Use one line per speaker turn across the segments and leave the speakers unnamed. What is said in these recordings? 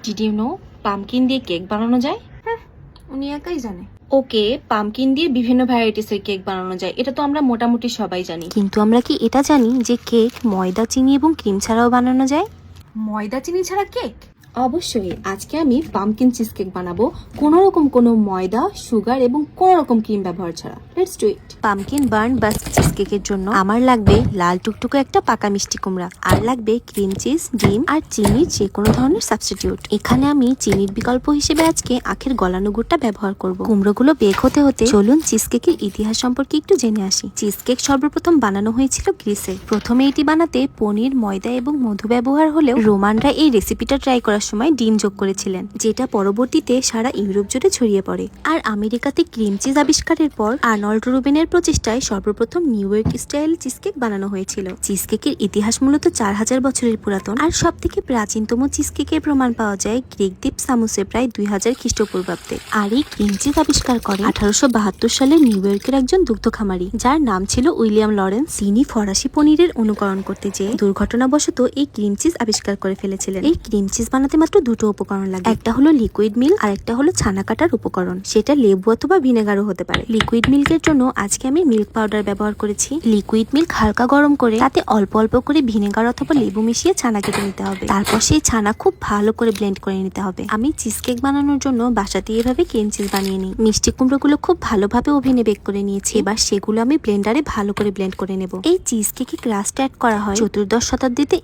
Did you know pumpkin দিয়ে cake বানানো যায়?
উনি একাই জানে।
ওকে, পামকিন দিয়ে বিভিন্ন ভ্যারাইটিসের কেক বানানো যায়, এটা তো আমরা মোটামুটি সবাই জানি।
কিন্তু আমরা কি এটা জানি যে কেক ময়দা, চিনি এবং ক্রিম ছাড়াও বানানো যায়?
ময়দা চিনি ছাড়া কেক? অবশ্যই। আজকে আমি পামকিন চিজ কেক বানাবো কোনো ময়দা, সুগার এবং কোনো রকম ক্রিম ব্যবহার ছাড়া। Let's do it.
Pumpkin burn বা চিজ কেকের জন্য আমার লাগবে লাল টুকটুকে একটা পাকা মিষ্টি কুমড়া, আর লাগবে ক্রিম চিজ, ডিম আর চিনির যে কোনো ধরনের সাবস্টিটিউট। এখানে আমি চিনির বিকল্প হিসেবে আজকে আখের গলানো গুড়টা ব্যবহার করব। কুমড়োগুলো বেক হতে হতে চলুন চিজ কেকের ইতিহাস সম্পর্কে একটু জেনে আসি। চিজ কেক সর্বপ্রথম বানানো হয়েছিল গ্রিসে। প্রথমে এটি বানাতে পনির, ময়দা এবং মধু ব্যবহার হলেও রোমানরা এই রেসিপিটা ট্রাই করার সময় ডিম যোগ করেছিলেন, যেটা পরবর্তীতে সারা ইউরোপ জুড়ে ছড়িয়ে পড়ে। আর আমেরিকাতে ক্রিম চিজ আবিষ্কারের পর আর্নল্ড রুবেনের প্রচেষ্টায় সর্বপ্রথম new York style cheese cake বানানো হয়েছিল। চিজ কেকের ইতিহাস মূলত 4000 বছরের পুরাতন, আর সব থেকে প্রাচীনতম চিজ কেকের প্রমাণ পাওয়া যায় গ্রিক দ্বীপ সামুসে প্রায় 2000 খ্রিস্টপূর্বাব্দে। আর এই ক্রিম চিজ আবিষ্কার করে 1872 সালে নিউ ইয়র্কের একজন দুগ্ধ খামারি, যার নাম ছিল উইলিয়াম লরেন্স। তিনি ফরাসি পনিরের অনুকরণ করতে যেয়ে দুর্ঘটনাবশত এই ক্রিম চিজ আবিষ্কার করে ফেলেছিলেন। এই ক্রিম চিজ বানাতে মাত্র দুটো উপকরণ লাগে, একটা হলো লিকুইড মিল্ক আর একটা হলো ছানা কাটার উপকরণ। সেটা লেবু অথবা ভিনেগারও হতে পারে। লিকুইড মিল্কের জন্য আজকে আমি মিল্ক পাউডার ব্যবহার করেছি। লিকুইড মিল্ক হালকা গরম করে তাতে অল্প অল্প করে ভিনেগার অথবা লেবু মিশিয়ে ছানা কেটে নিতে হবে। তারপর সেই ছানা খুব ভালো করে ব্লেন্ড করে নিতে হবে। আমি চিজ কেক বানানোর জন্য বাসাতে এভাবে ক্রিম চিজ বানিয়ে নিই। মিষ্টি কুমড়োগুলো খুব ভালোভাবে ওভেনে বেক করে নিয়েছি। এবার সেগুলো আমি ব্লেন্ডারে ভালো করে ব্লেন্ড করে নেব। এই চিজ কেকে ক্রাস্ট অ্যাড করা হয় 14 শতাব্দীতে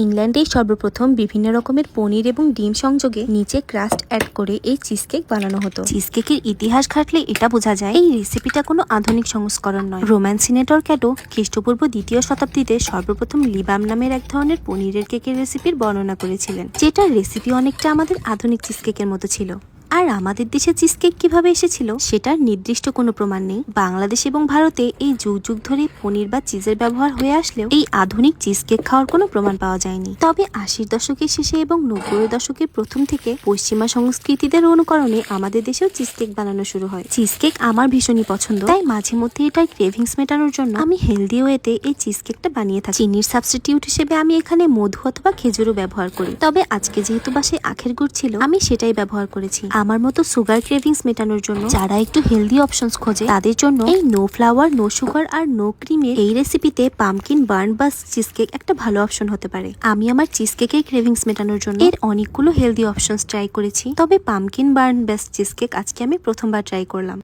ইংল্যান্ডেই সর্বপ্রথম বিভিন্ন রকমের পনির এবং ডিম সংযোগে নিচে ক্রাস্ট অ্যাড করে এই চিজ কেক বানানো হতো। চিজ কেকের ইতিহাস ঘাটলে এটা বোঝা যায় এই রেসিপিটা কোনো আধুনিক সংস্করণ নয়। রোমান সিনেটর ক্যাটো খ্রিস্টপূর্ব 2য় শতাব্দীতে সর্বপ্রথম লিবাম নামের এক ধরনের পনিরের কেকের রেসিপির বর্ণনা করেছিলেন, যেটার রেসিপি অনেকটা আমাদের আধুনিক চিজ কেকের মতো ছিল। আর আমাদের দেশে চিজ কেক কিভাবে এসেছিল সেটার নির্দিষ্ট কোনো প্রমাণ নেই। বাংলাদেশ এবং ভারতে এই যুগ যুগ ধরে পনির বা চিজের ব্যবহার হয়ে আসলেও এই আধুনিক চিজ কেক খাওয়ার কোনো প্রমাণ পাওয়া যায়নি। তবে 80 দশকের শেষে এবং 90 দশকের প্রথম থেকে পশ্চিমা সংস্কৃতিদের অনুকরণে আমাদের দেশেও চিজ কেক বানানো শুরু হয়। চিজ কেক আমার ভীষণই পছন্দ, তাই মাঝে মধ্যে এটার ক্রেভিংস মেটানোর জন্য আমি হেলদি ওয়েতে এই চিজ কেকটা বানিয়ে থাকি। চিনির সাবস্টিটিউট হিসেবে আমি এখানে মধু অথবা খেজুরও ব্যবহার করি, তবে আজকে যেহেতু বাসায় আখের গুড় ছিল আমি সেটাই ব্যবহার করেছি। আমার মতো সুগার ক্রেভিংস মেটানোর জন্য যারা একটু হেলদি অপশনস খোঁজে তাদের জন্য এই নো ফ্লাওয়ার, নো সুগার আর নো ক্রিমের এই রেসিপিতে পামকিন বার্ন বা চিজ কেক একটা ভালো অপশন হতে পারে। আমি আমার চিজ কেকের ক্রেভিংস মেটানোর জন্য এর অনেকগুলো হেলদি অপশনস ট্রাই করেছি, তবে pumpkin burn best cheese cake আজকে আমি প্রথমবার ট্রাই করলাম।